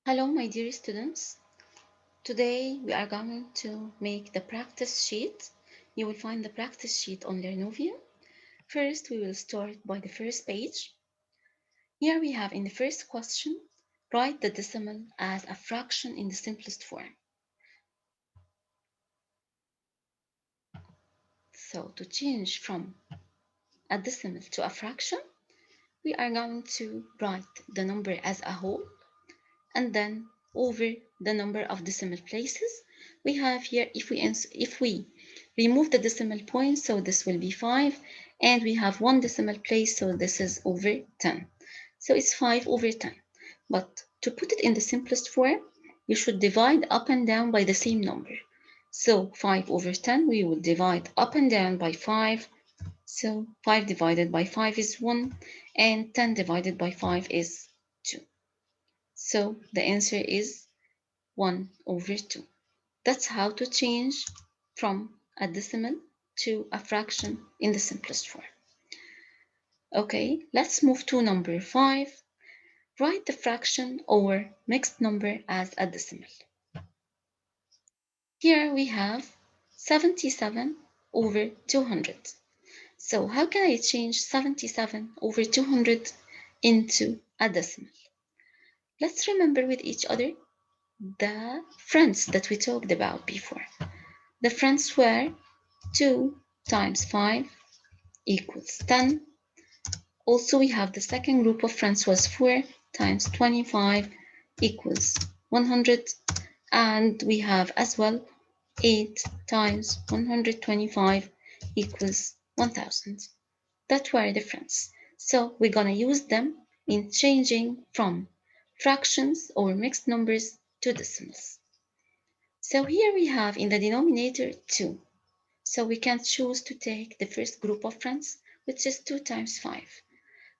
Hello, my dear students. Today we are going to make the practice sheet. You will find the practice sheet on Learnovia. First, we will start by the first page. Here we have in the first question, write the decimal as a fraction in the simplest form. So to change from a decimal to a fraction, we are going to write the number as a whole and then over the number of decimal places. We have here, if we remove the decimal point, so this will be 5, and we have one decimal place, so this is over 10. So it's 5 over 10. But to put it in the simplest form, you should divide up and down by the same number. So 5 over 10, we will divide up and down by 5. So 5 divided by 5 is 1, and 10 divided by 5 is 2. So the answer is 1 over 2. That's how to change from a decimal to a fraction in the simplest form. Okay, let's move to number 5. Write the fraction or mixed number as a decimal. Here we have 77 over 200. So how can I change 77 over 200 into a decimal? Let's remember with each other the friends that we talked about before. The friends were 2 times 5 equals 10. Also, we have the second group of friends was 4 times 25 equals 100. And we have as well 8 times 125 equals 1000. That were the friends. So we're going to use them in changing from fractions or mixed numbers to decimals. So here we have in the denominator 2. So we can choose to take the first group of friends, which is 2 times 5.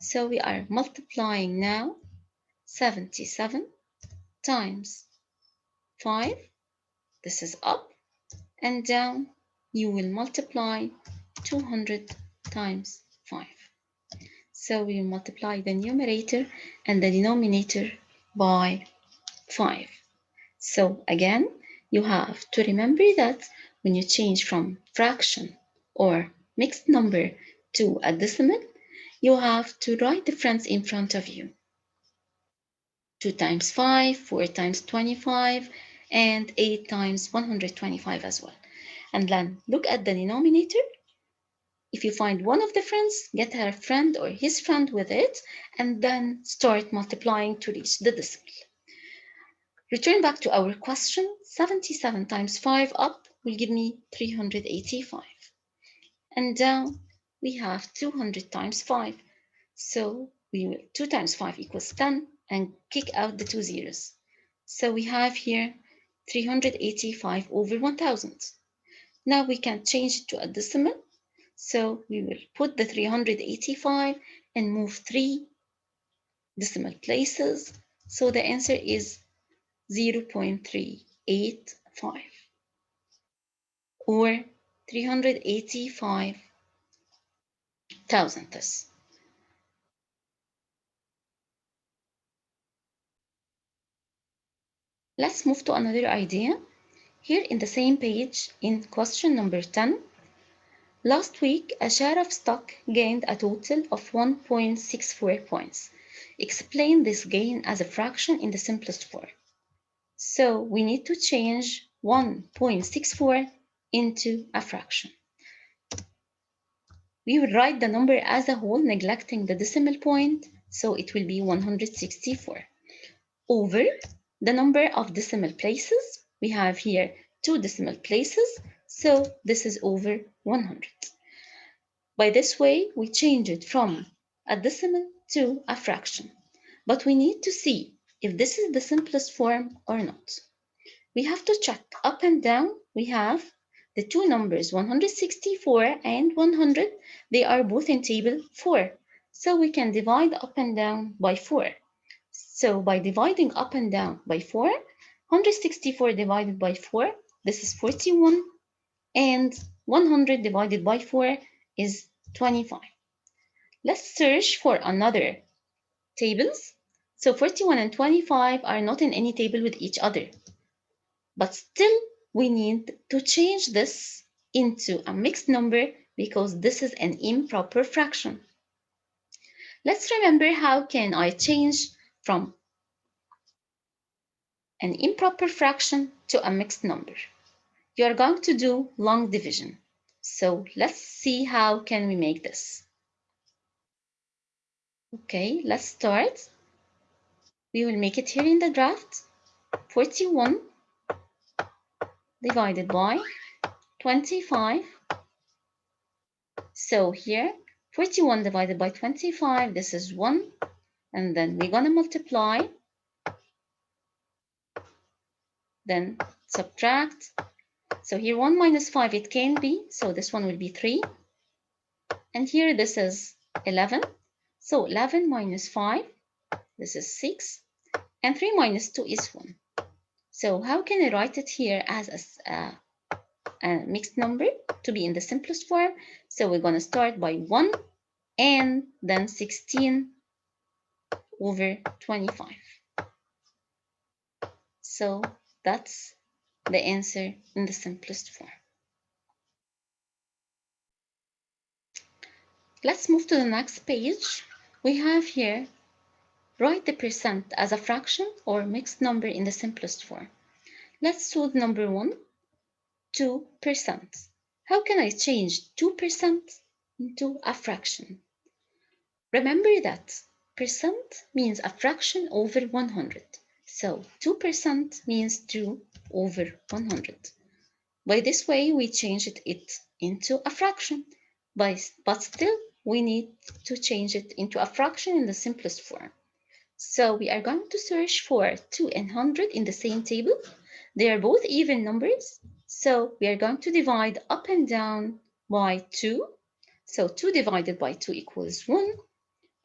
So we are multiplying now 77 times 5. This is up, and down you will multiply 200 times 5. So we multiply the numerator and the denominator by 5. So again, you have to remember that when you change from fraction or mixed number to a decimal, you have to write the friends in front of you. 2 times 5, 4 times 25, and 8 times 125 as well. And then look at the denominator. If you find one of the friends, get her friend or his friend with it, and then start multiplying to reach the decimal. Return back to our question. 77 times 5 up will give me 385. And down we have 200 times 5. So we will 2 times 5 equals 10 and kick out the 2 zeros. So we have here 385 over 1000. Now we can change it to a decimal. So we will put the 385 and move 3 decimal places. So the answer is 0.385 or 385 thousandths. Let's move to another idea. Here in the same page in question number 10, last week a share of stock gained a total of 1.64 points. Explain this gain as a fraction in the simplest form. So we need to change 1.64 into a fraction. We will write the number as a whole, neglecting the decimal point, so it will be 164 over the number of decimal places. We have here 2 decimal places, so this is over 100. By this way, we change it from a decimal to a fraction, but we need to see if this is the simplest form or not. We have to check up and down. We have the two numbers 164 and 100. They are both in table 4. So we can divide up and down by 4. So by dividing up and down by 4, 164 divided by 4, this is 41. And 100 divided by 4 is 25. Let's search for another tables. So 41 and 25 are not in any table with each other. But still, we need to change this into a mixed number because this is an improper fraction. Let's remember how can I change from an improper fraction to a mixed number. You are going to do long division. So let's see how can we make this. Okay, let's start. We will make it here in the draft. 41 divided by 25. So here, 41 divided by 25, this is 1. And then we're going to multiply, then subtract. So here 1 minus 5, it can be. So this one will be 3. And here this is 11. So 11 minus 5, this is 6. And 3 minus 2 is 1. So how can I write it here as a mixed number to be in the simplest form? So we're going to start by 1 and then 16 over 25. So that's the answer in the simplest form. Let's move to the next page. We have here, write the percent as a fraction or mixed number in the simplest form. Let's do number 1, 2%. How can I change 2% into a fraction? Remember that percent means a fraction over 100. So 2% means 2 over 100. By this way, we changed it into a fraction, but still we need to change it into a fraction in the simplest form. So we are going to search for 2 and 100 in the same table. They are both even numbers, so we are going to divide up and down by 2. So 2 divided by 2 equals 1,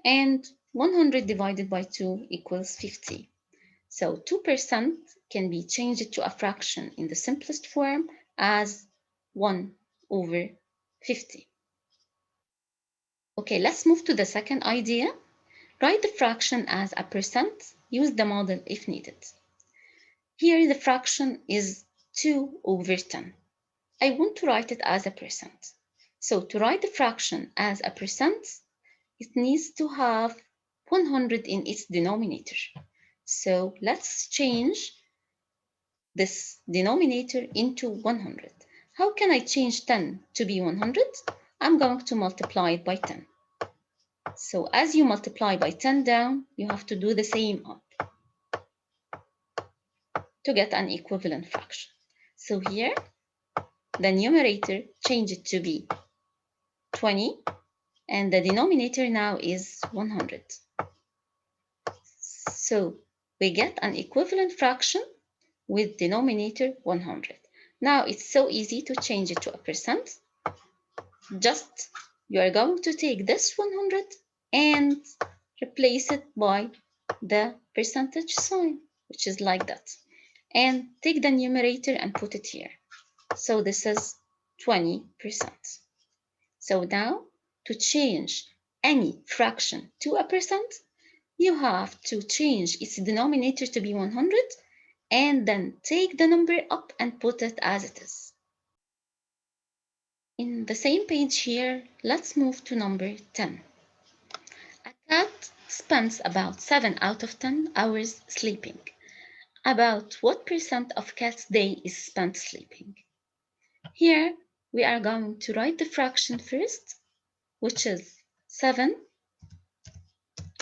and 100 divided by 2 equals 50. So 2% can be changed to a fraction in the simplest form as 1 over 50. Okay, let's move to the second idea. Write the fraction as a percent. Use the model if needed. Here the fraction is 2 over 10. I want to write it as a percent. So to write the fraction as a percent, it needs to have 100 in its denominator. So let's change this denominator into 100. How can I change 10 to be 100? I'm going to multiply it by 10. So as you multiply by 10 down, you have to do the same up to get an equivalent fraction. So here, the numerator change it to be 20, and the denominator now is 100. So we get an equivalent fraction with denominator 100. Now it's so easy to change it to a percent. Just you are going to take this 100 and replace it by the percentage sign, which is like that. And take the numerator and put it here. So this is 20%. So now to change any fraction to a percent, you have to change its denominator to be 100 and then take the number up and put it as it is. In the same page here, let's move to number 10. A cat spends about 7 out of 10 hours sleeping. About what percent of cat's day is spent sleeping? Here, we are going to write the fraction first, which is 7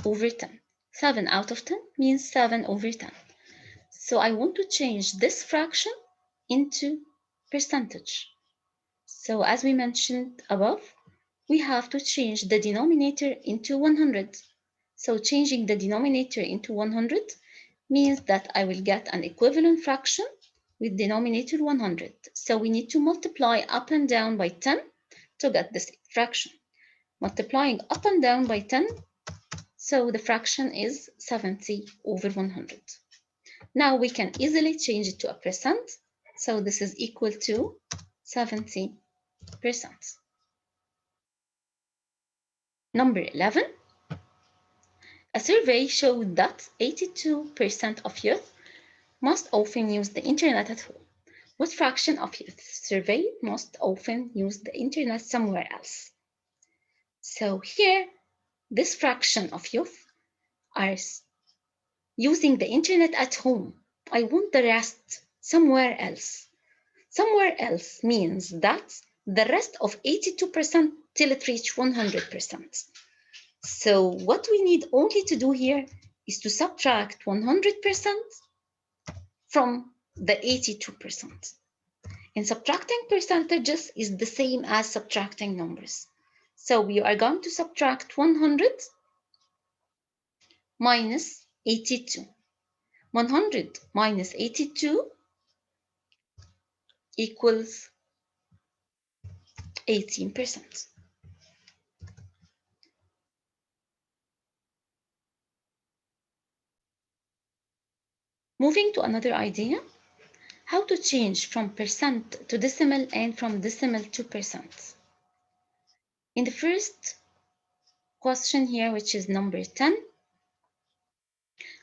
over 10. 7 out of 10 means 7 over 10. So I want to change this fraction into percentage. So as we mentioned above, we have to change the denominator into 100. So changing the denominator into 100 means that I will get an equivalent fraction with denominator 100. So we need to multiply up and down by 10 to get this fraction. Multiplying up and down by 10, so the fraction is 70 over 100. Now we can easily change it to a percent. So this is equal to 70%. Number 11, A survey showed that 82% of youth most often use the internet at home. What fraction of youth surveyed most often use the internet somewhere else? So here, this fraction of youth are using the internet at home. I want the rest somewhere else. Somewhere else means that the rest of 82% till it reach 100%. So what we need only to do here is to subtract 100% from the 82%. And subtracting percentages is the same as subtracting numbers. So we are going to subtract 100 minus 82. 100 minus 82 equals 18%. Moving to another idea, how to change from percent to decimal and from decimal to percent. In the first question here, which is number 10,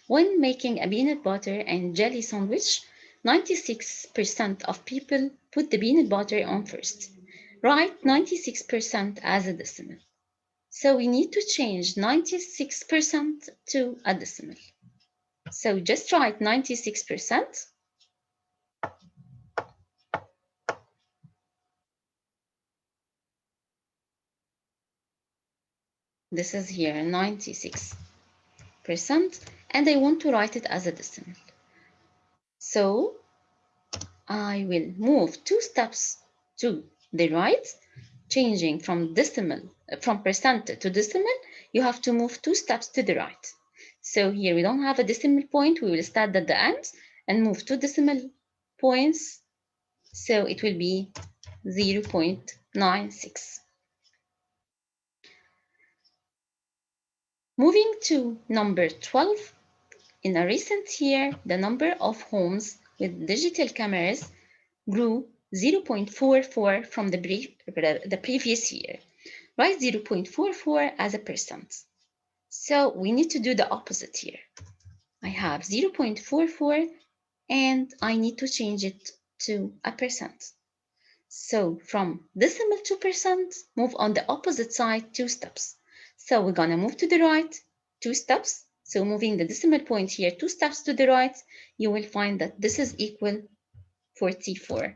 when making a peanut butter and jelly sandwich, 96% of people put the peanut butter on first. Write 96% as a decimal. So we need to change 96% to a decimal. So just write 96%. This is here 96%, and I want to write it as a decimal. So I will move 2 steps to the right, changing from percent to decimal. You have to move 2 steps to the right. So here we don't have a decimal point. We will start at the end and move 2 decimal points. So it will be 0.96. Moving to number 12, in a recent year, the number of homes with digital cameras grew 0.44 from the previous year. Write 0.44 as a percent. So we need to do the opposite here. I have 0.44 and I need to change it to a percent. So from decimal to percent, move on the opposite side 2 steps. So we're gonna move to the right 2 steps. So moving the decimal point here 2 steps to the right, you will find that this is equal 44%.